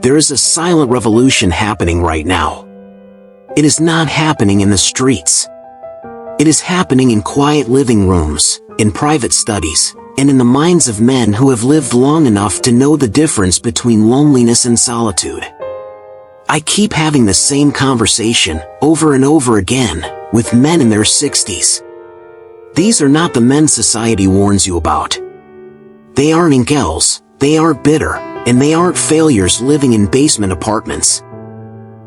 there is a silent revolution happening right now. It is not happening in the streets. It is happening in quiet living rooms, in private studies, and in the minds of men who have lived long enough to know the difference between loneliness and solitude. I keep having the same conversation, over and over again, with men in their 60s. These are not the men society warns you about. They aren't incels, they aren't bitter, and they aren't failures living in basement apartments.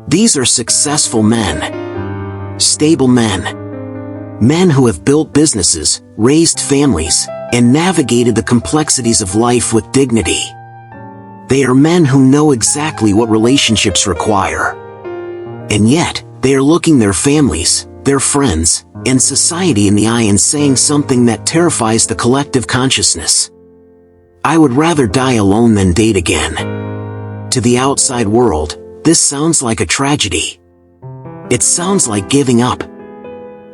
These are successful men. Stable men. Men who have built businesses, raised families, and navigated the complexities of life with dignity. They are men who know exactly what relationships require. And yet, they are looking their families, their friends, and society in the eye and saying something that terrifies the collective consciousness. I would rather die alone than date again. To the outside world, this sounds like a tragedy. It sounds like giving up.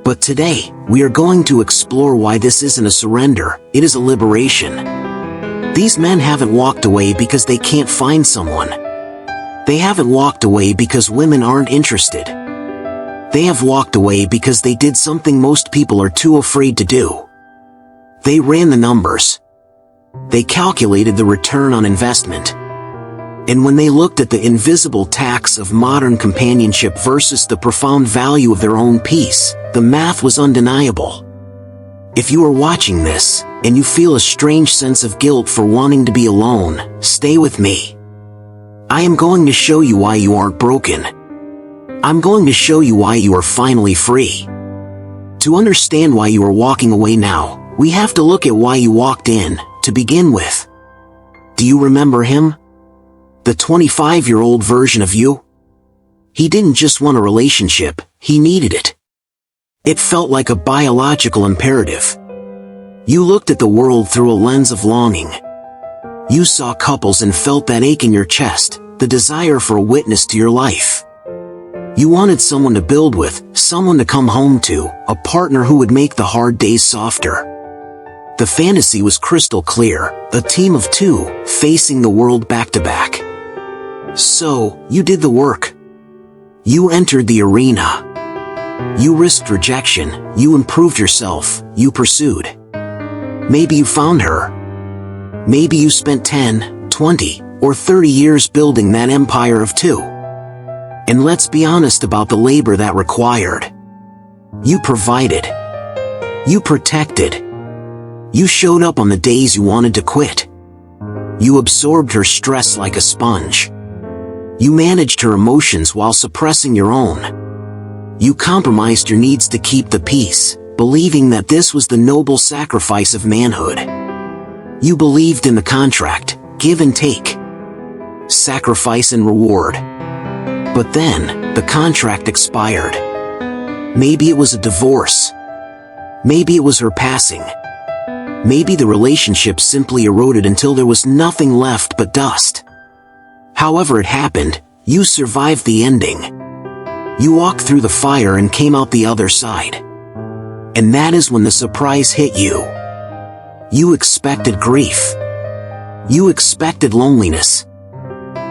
But today, we are going to explore why this isn't a surrender, it is a liberation. These men haven't walked away because they can't find someone. They haven't walked away because women aren't interested. They have walked away because they did something most people are too afraid to do. They ran the numbers. They calculated the return on investment. And when they looked at the invisible tax of modern companionship versus the profound value of their own peace, the math was undeniable. If you are watching this, and you feel a strange sense of guilt for wanting to be alone, stay with me. I am going to show you why you aren't broken. I'm going to show you why you are finally free. To understand why you are walking away now, we have to look at why you walked in, to begin with. Do you remember him? The 25-year-old version of you? He didn't just want a relationship, he needed it. It felt like a biological imperative. You looked at the world through a lens of longing. You saw couples and felt that ache in your chest, the desire for a witness to your life. You wanted someone to build with, someone to come home to, a partner who would make the hard days softer. The fantasy was crystal clear, a team of two, facing the world back to back. So, you did the work. You entered the arena. You risked rejection, you improved yourself, you pursued. Maybe you found her. Maybe you spent 10, 20, or 30 years building that empire of two. And let's be honest about the labor that required. You provided. You protected. You showed up on the days you wanted to quit. You absorbed her stress like a sponge. You managed her emotions while suppressing your own. You compromised your needs to keep the peace, believing that this was the noble sacrifice of manhood. You believed in the contract, give and take, sacrifice and reward. But then, the contract expired. Maybe it was a divorce. Maybe it was her passing. Maybe the relationship simply eroded until there was nothing left but dust. However it happened, you survived the ending. You walked through the fire and came out the other side. And that is when the surprise hit you. You expected grief. You expected loneliness.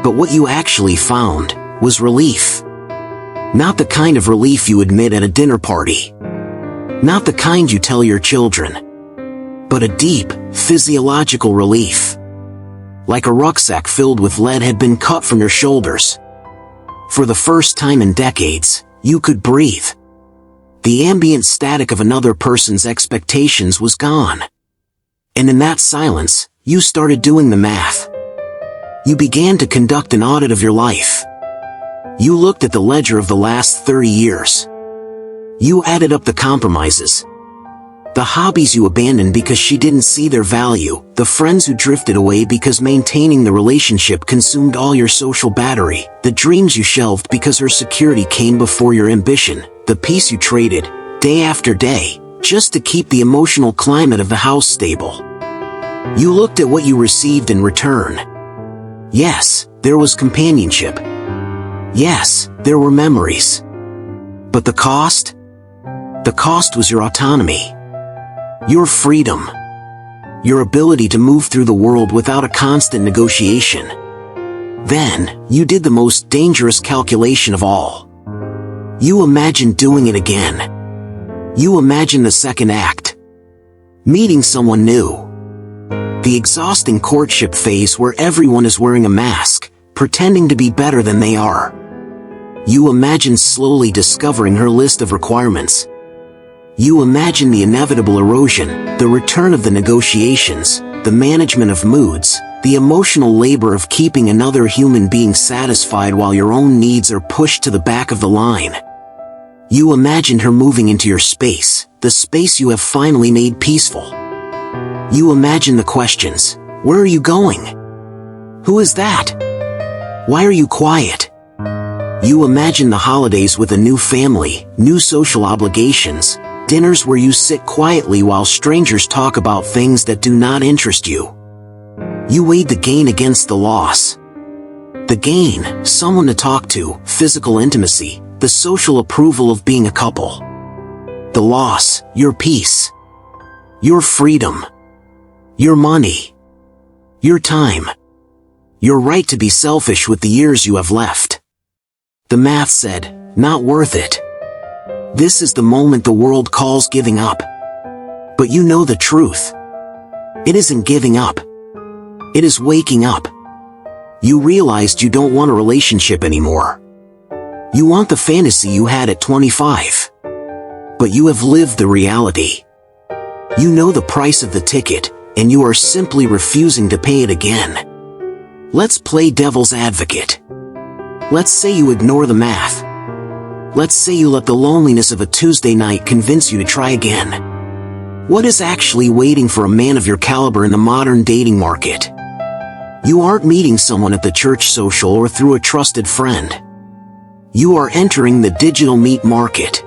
But what you actually found was relief. Not the kind of relief you admit at a dinner party. Not the kind you tell your children. But a deep, physiological relief. Like a rucksack filled with lead had been cut from your shoulders. For the first time in decades, you could breathe. The ambient static of another person's expectations was gone. And in that silence, you started doing the math. You began to conduct an audit of your life. You looked at the ledger of the last 30 years. You added up the compromises. The hobbies you abandoned because she didn't see their value, the friends who drifted away because maintaining the relationship consumed all your social battery, the dreams you shelved because her security came before your ambition, the peace you traded, day after day, just to keep the emotional climate of the house stable. You looked at what you received in return. Yes, there was companionship. Yes, there were memories. But the cost? The cost was your autonomy. Your freedom. Your ability to move through the world without a constant negotiation. Then, you did the most dangerous calculation of all. You imagined doing it again. You imagined the second act. Meeting someone new. The exhausting courtship phase where everyone is wearing a mask, pretending to be better than they are. You imagine slowly discovering her list of requirements. You imagine the inevitable erosion, the return of the negotiations, the management of moods, the emotional labor of keeping another human being satisfied while your own needs are pushed to the back of the line. You imagined her moving into your space, the space you have finally made peaceful. You imagine the questions. Where are you going? Who is that? Why are you quiet? You imagine the holidays with a new family, new social obligations, dinners where you sit quietly while strangers talk about things that do not interest you. You weighed the gain against the loss. The gain, someone to talk to, physical intimacy, the social approval of being a couple. The loss, your peace. Your freedom. Your money. Your time. Your right to be selfish with the years you have left. The math said, not worth it. This is the moment the world calls giving up. But you know the truth. It isn't giving up. It is waking up. You realized you don't want a relationship anymore. You want the fantasy you had at 25. But you have lived the reality. You know the price of the ticket, and you are simply refusing to pay it again. Let's play devil's advocate. Let's say you ignore the math. Let's say you let the loneliness of a Tuesday night convince you to try again. What is actually waiting for a man of your caliber in the modern dating market? You aren't meeting someone at the church social or through a trusted friend. You are entering the digital meat market.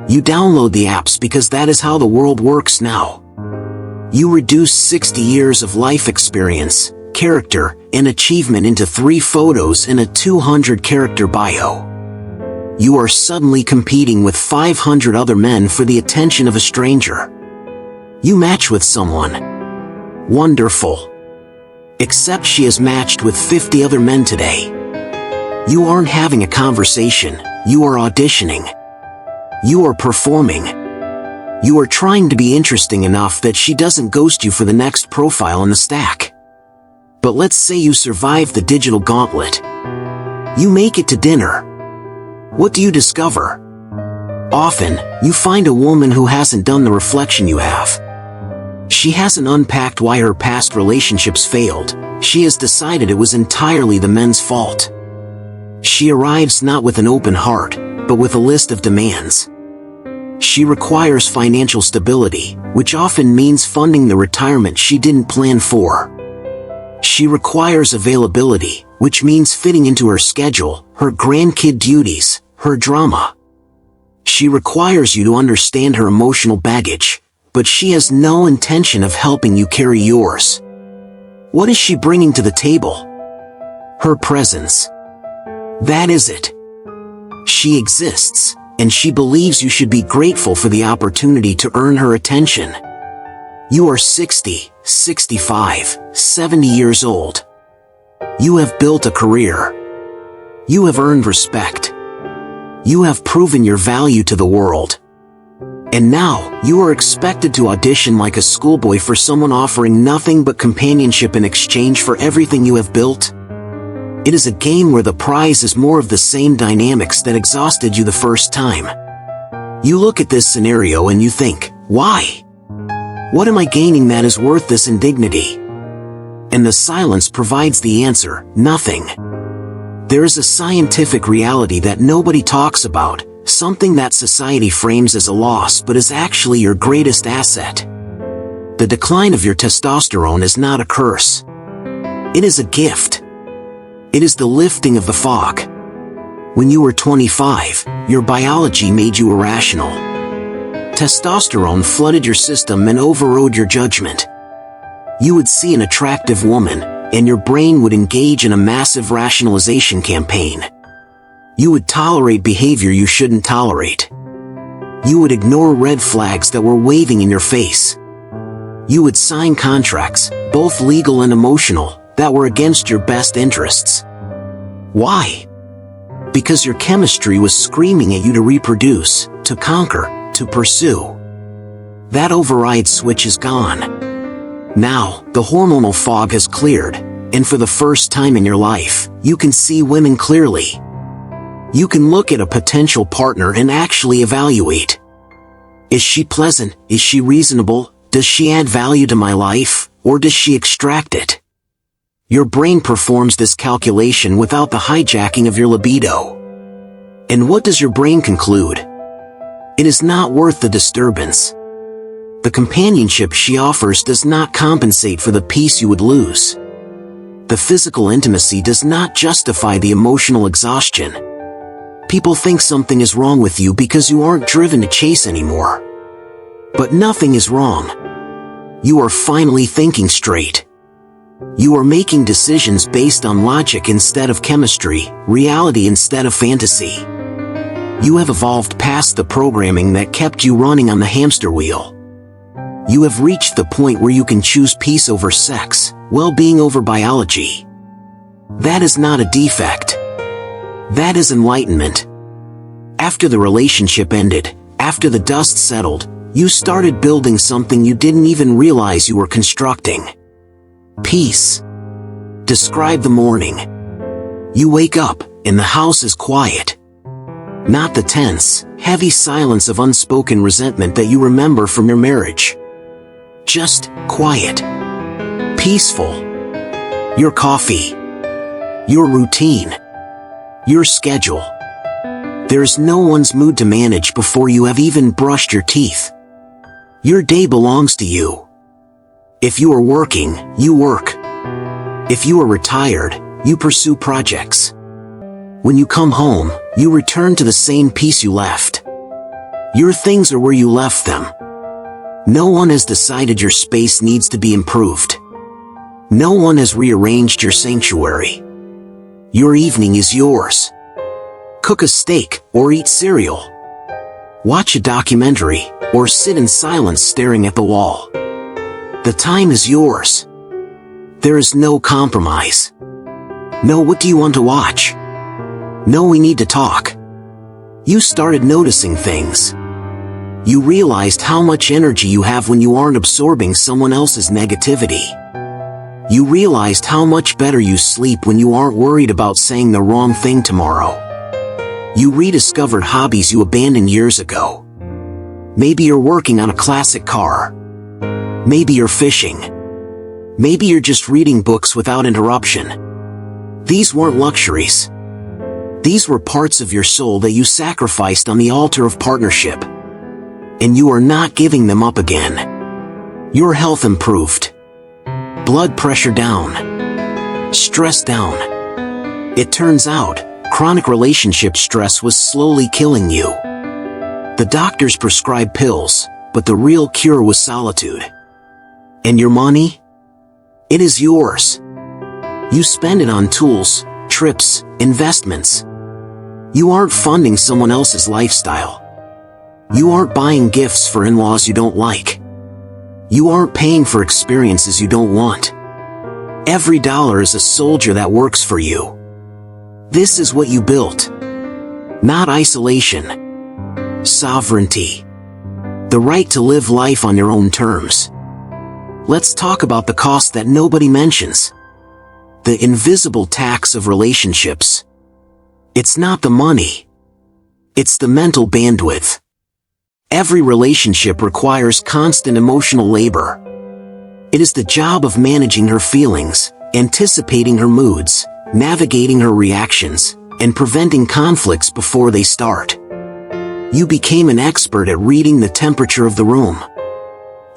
You download the apps because that is how the world works now. You reduce 60 years of life experience, character, and achievement into 3 photos and a 200-character bio. You are suddenly competing with 500 other men for the attention of a stranger. You match with someone. Wonderful. Except she is matched with 50 other men today. You aren't having a conversation, you are auditioning. You are performing. You are trying to be interesting enough that she doesn't ghost you for the next profile in the stack. But let's say you survive the digital gauntlet. You make it to dinner. What do you discover? Often, you find a woman who hasn't done the reflection you have. She hasn't unpacked why her past relationships failed. She has decided it was entirely the men's fault. She arrives not with an open heart, but with a list of demands. She requires financial stability, which often means funding the retirement she didn't plan for. She requires availability, which means fitting into her schedule, her grandkid duties, her drama. She requires you to understand her emotional baggage, but she has no intention of helping you carry yours. What is she bringing to the table? Her presence. That is it. She exists, and she believes you should be grateful for the opportunity to earn her attention. You are 60, 65, 70 years old. You have built a career. You have earned respect. You have proven your value to the world. And now, you are expected to audition like a schoolboy for someone offering nothing but companionship in exchange for everything you have built. It is a game where the prize is more of the same dynamics that exhausted you the first time. You look at this scenario and you think, why? What am I gaining that is worth this indignity? And the silence provides the answer, nothing. There is a scientific reality that nobody talks about, something that society frames as a loss but is actually your greatest asset. The decline of your testosterone is not a curse. It is a gift. It is the lifting of the fog. When you were 25, your biology made you irrational. Testosterone flooded your system and overrode your judgment. You would see an attractive woman, and your brain would engage in a massive rationalization campaign. You would tolerate behavior you shouldn't tolerate. You would ignore red flags that were waving in your face. You would sign contracts, both legal and emotional, that were against your best interests. Why? Because your chemistry was screaming at you to reproduce, to conquer, to pursue. That override switch is gone. Now, the hormonal fog has cleared, and for the first time in your life, you can see women clearly. You can look at a potential partner and actually evaluate. Is she pleasant? Is she reasonable? Does she add value to my life, or does she extract it? Your brain performs this calculation without the hijacking of your libido. And what does your brain conclude? It is not worth the disturbance. The companionship she offers does not compensate for the peace you would lose. The physical intimacy does not justify the emotional exhaustion. People think something is wrong with you because you aren't driven to chase anymore. But nothing is wrong. You are finally thinking straight. You are making decisions based on logic instead of chemistry, reality instead of fantasy. You have evolved past the programming that kept you running on the hamster wheel. You have reached the point where you can choose peace over sex, well-being over biology. That is not a defect. That is enlightenment. After the relationship ended, after the dust settled, you started building something you didn't even realize you were constructing. Peace. Describe the morning. You wake up, and the house is quiet. Not the tense, heavy silence of unspoken resentment that you remember from your marriage. Just quiet. Peaceful. Your coffee. Your routine. Your schedule. There's no one's mood to manage before you have even brushed your teeth. Your day belongs to you. If you are working, you work. If you are retired, you pursue projects. When you come home, you return to the same peace you left. Your things are where you left them. No one has decided your space needs to be improved. No one has rearranged your sanctuary. Your evening is yours. Cook a steak or eat cereal. Watch a documentary or sit in silence staring at the wall. The time is yours. There is no compromise. No, what do you want to watch? No, we need to talk. You started noticing things. You realized how much energy you have when you aren't absorbing someone else's negativity. You realized how much better you sleep when you aren't worried about saying the wrong thing tomorrow. You rediscovered hobbies you abandoned years ago. Maybe you're working on a classic car. Maybe you're fishing. Maybe you're just reading books without interruption. These weren't luxuries. These were parts of your soul that you sacrificed on the altar of partnership. And you are not giving them up again. Your health improved. Blood pressure down. Stress down. It turns out, chronic relationship stress was slowly killing you. The doctors prescribed pills, but the real cure was solitude. And your money? It is yours. You spend it on tools, trips, investments. You aren't funding someone else's lifestyle. You aren't buying gifts for in-laws you don't like. You aren't paying for experiences you don't want. Every dollar is a soldier that works for you. This is what you built. Not isolation. Sovereignty. The right to live life on your own terms. Let's talk about the cost that nobody mentions. The invisible tax of relationships. It's not the money. It's the mental bandwidth. Every relationship requires constant emotional labor. It is the job of managing her feelings, anticipating her moods, navigating her reactions, and preventing conflicts before they start. You became an expert at reading the temperature of the room.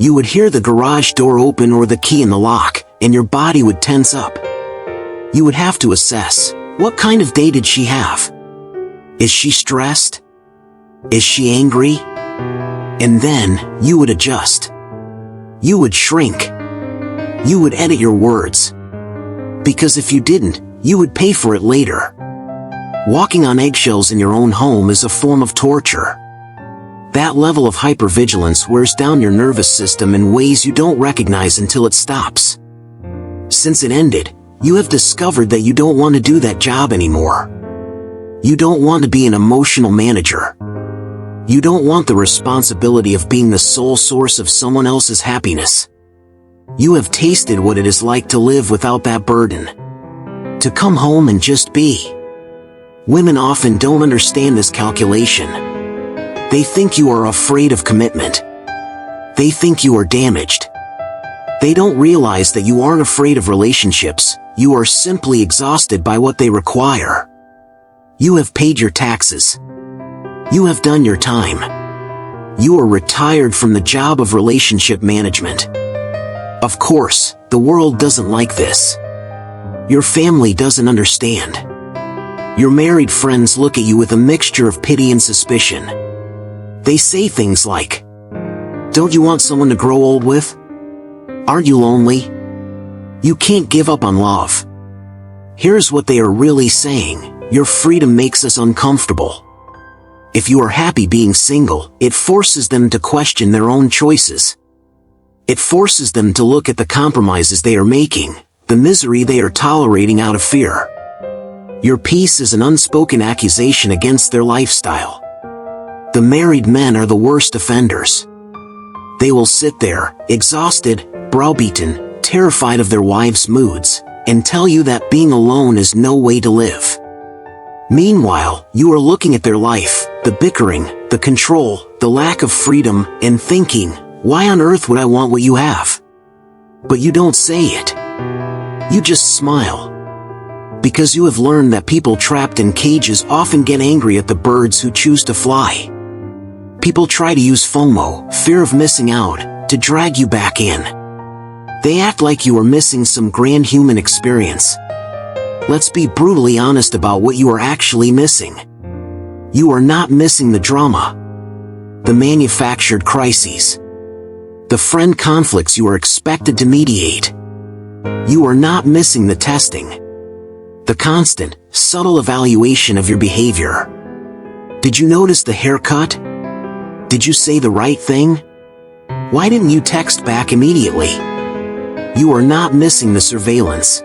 You would hear the garage door open or the key in the lock, and your body would tense up. You would have to assess, what kind of day did she have? Is she stressed? Is she angry? And then, you would adjust. You would shrink. You would edit your words. Because if you didn't, you would pay for it later. Walking on eggshells in your own home is a form of torture. That level of hypervigilance wears down your nervous system in ways you don't recognize until it stops. Since it ended, You have discovered that you don't want to do that job anymore. You don't want to be an emotional manager. You don't want the responsibility of being the sole source of someone else's happiness. You have tasted what it is like to live without that burden. To come home and just be. Women often don't understand this calculation. They think you are afraid of commitment. They think you are damaged. They don't realize that you aren't afraid of relationships, you are simply exhausted by what they require. You have paid your taxes. You have done your time. You are retired from the job of relationship management. Of course, the world doesn't like this. Your family doesn't understand. Your married friends look at you with a mixture of pity and suspicion. They say things like, "Don't you want someone to grow old with? Aren't you lonely? You can't give up on love." Here's what they are really saying: your freedom makes us uncomfortable. If you are happy being single, it forces them to question their own choices. It forces them to look at the compromises they are making, the misery they are tolerating out of fear. Your peace is an unspoken accusation against their lifestyle. The married men are the worst offenders. They will sit there, exhausted, browbeaten, terrified of their wives' moods, and tell you that being alone is no way to live. Meanwhile, you are looking at their life, the bickering, the control, the lack of freedom, and thinking, why on earth would I want what you have? But you don't say it. You just smile. Because you have learned that people trapped in cages often get angry at the birds who choose to fly. People try to use FOMO, fear of missing out, to drag you back in. They act like you are missing some grand human experience. Let's be brutally honest about what you are actually missing. You are not missing the drama, the manufactured crises, the friend conflicts you are expected to mediate. You are not missing the testing, the constant, subtle evaluation of your behavior. Did you notice the haircut? Did you say the right thing? Why didn't you text back immediately? You are not missing the surveillance,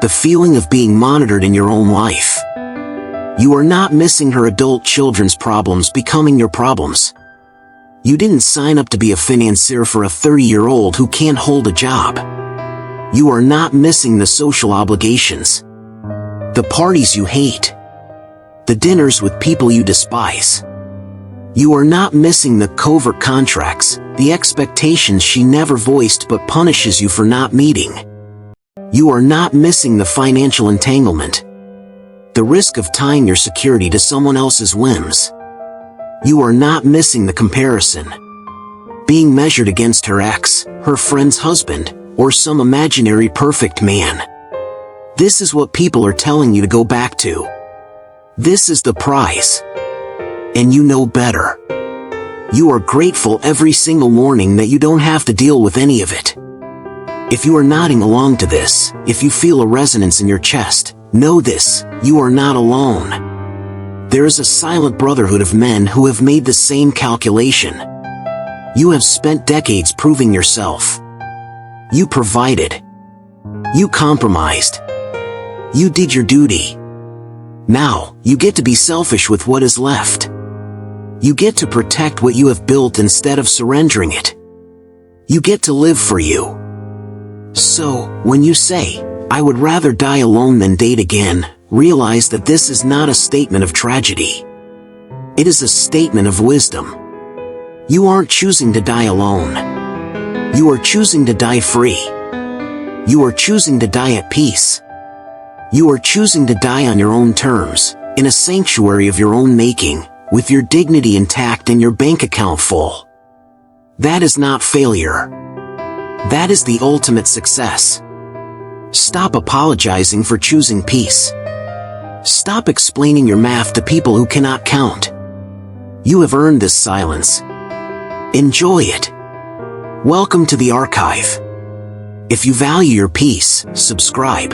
the feeling of being monitored in your own life. You are not missing her adult children's problems becoming your problems. You didn't sign up to be a financier for a 30-year-old who can't hold a job. You are not missing the social obligations, the parties you hate, the dinners with people you despise. You are not missing the covert contracts, the expectations she never voiced but punishes you for not meeting. You are not missing the financial entanglement, the risk of tying your security to someone else's whims. You are not missing the comparison, being measured against her ex, her friend's husband, or some imaginary perfect man. This is what people are telling you to go back to. This is the prize. And you know better. You are grateful every single morning that you don't have to deal with any of it. If you are nodding along to this, if you feel a resonance in your chest, know this: you are not alone. There is a silent brotherhood of men who have made the same calculation. You have spent decades proving yourself. You provided. You compromised. You did your duty. Now, you get to be selfish with what is left. You get to protect what you have built instead of surrendering it. You get to live for you. So, when you say, "I would rather die alone than date again," realize that this is not a statement of tragedy. It is a statement of wisdom. You aren't choosing to die alone. You are choosing to die free. You are choosing to die at peace. You are choosing to die on your own terms, in a sanctuary of your own making, with your dignity intact and your bank account full. That is not failure. That is the ultimate success. Stop apologizing for choosing peace. Stop explaining your math to people who cannot count. You have earned this silence. Enjoy it. Welcome to the archive. If you value your peace, subscribe.